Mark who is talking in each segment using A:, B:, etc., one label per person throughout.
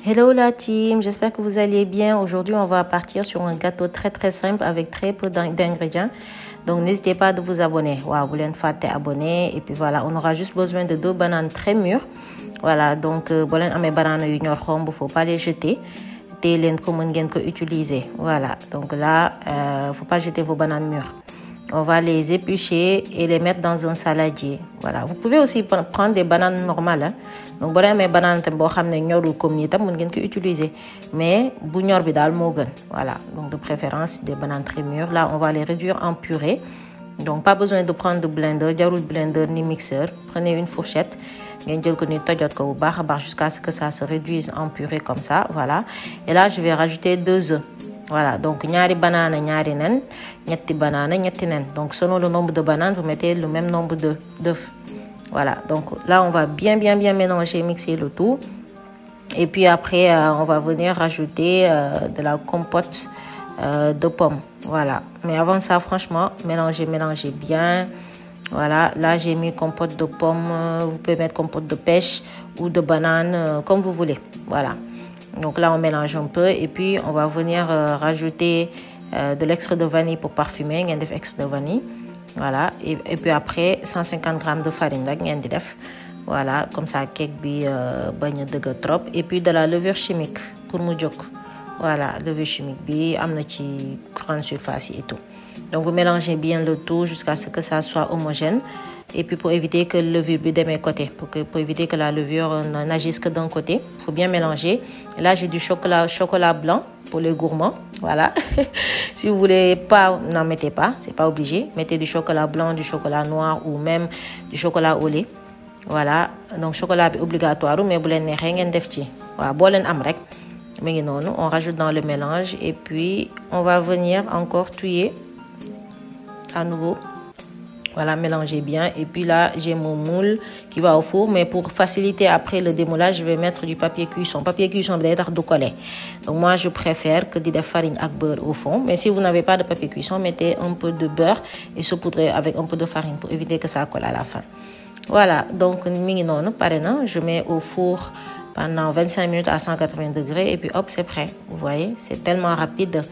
A: Hello la team, j'espère que vous allez bien. Aujourd'hui, on va partir sur un gâteau très simple avec très peu d'ingrédients. Donc, n'hésitez pas à vous abonner. Wow, vous l'avez fait abonner. Et puis voilà, on aura juste besoin de 2 bananes très mûres. Voilà, donc, vous avez mes bananes, il ne faut pas les jeter. Utiliser. Voilà, donc là, faut pas jeter vos bananes mûres. On va les éplucher et les mettre dans un saladier. Voilà, vous pouvez aussi prendre des bananes normales. Hein. Donc, si vous avez des bananes qui utiliser. Mais, voilà, donc de préférence des bananes très mûres. Là, on va les réduire en purée. Donc, pas besoin de prendre de blender, blender ni mixeur. Prenez une fourchette. Jusqu'à ce que ça se réduise en purée comme ça. Voilà. Et là, je vais rajouter 2 œufs. Voilà, donc ñaari banane ñaari nen, ñetti banane ñetti nen. Donc selon le nombre de bananes, vous mettez le même nombre d'œufs. Voilà, donc là on va bien mélanger, mixer le tout. Et puis après on va venir rajouter de la compote de pommes. Voilà, mais avant ça franchement, mélangez bien. Voilà, là j'ai mis compote de pommes, vous pouvez mettre compote de pêche ou de banane comme vous voulez. Voilà. Donc là, on mélange un peu et puis on va venir rajouter de l'extrait de vanille pour parfumer. Un extrait de vanille. Voilà. Et puis après, 150 g de farine. Voilà, comme ça, cake bi bagne de trop. Et puis de la levure chimique pour moudjok. Voilà, levure chimique bi, amna ci grande surface et tout. Donc vous mélangez bien le tout jusqu'à ce que ça soit homogène. Et puis pour éviter que le levure de mes côtés, pour éviter que la levure n'agisse que d'un côté, il faut bien mélanger. Et là j'ai du chocolat blanc pour les gourmands. Voilà. Si vous voulez pas, n'en mettez pas, c'est pas obligé. Mettez du chocolat blanc, du chocolat noir ou même du chocolat au lait. Voilà. Donc chocolat est obligatoire, mais vous l'en rien d'efti. Voilà, bolen am rek. Mais non, on rajoute dans le mélange et puis on va venir encore touiller à nouveau. Voilà, mélangez bien. Et puis là, j'ai mon moule qui va au four. Mais pour faciliter après le démoulage, je vais mettre du papier cuisson. Papier cuisson, peut-être de coller. Donc moi, je préfère que de farine avec beurre au fond. Mais si vous n'avez pas de papier cuisson, mettez un peu de beurre et saupoudrez avec un peu de farine pour éviter que ça colle à la fin. Voilà, donc je mets au four pendant 25 minutes à 180 degrés. Et puis hop, c'est prêt. Vous voyez, c'est tellement rapide.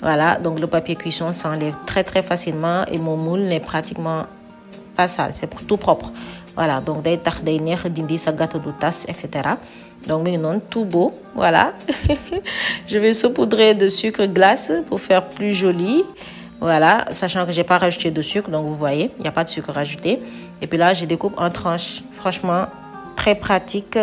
A: Voilà, donc le papier cuisson s'enlève très facilement et mon moule n'est pratiquement pas sale, c'est pour tout propre. Voilà, donc day tax day neex dindi sa gâteau de tasse, etc. Donc non, tout beau, voilà. Je vais saupoudrer de sucre glace pour faire plus joli. Voilà, sachant que j'ai pas rajouté de sucre, donc vous voyez, il n'y a pas de sucre rajouté. Et puis là, je découpe en tranches. Franchement, très pratique.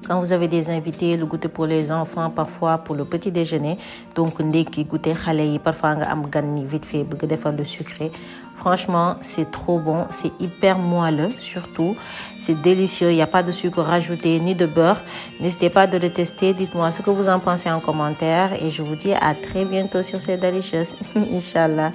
A: Quand vous avez des invités, le goûter pour les enfants, parfois pour le petit déjeuner. Donc, ndeki goûter khale parfois nga am gan ni vite fait bëgg defal le sucré. Franchement, c'est trop bon, c'est hyper moelleux surtout. C'est délicieux, il n'y a pas de sucre rajouté ni de beurre. N'hésitez pas de le tester, dites-moi ce que vous en pensez en commentaire et je vous dis à très bientôt sur ces delicious. Inch'Allah.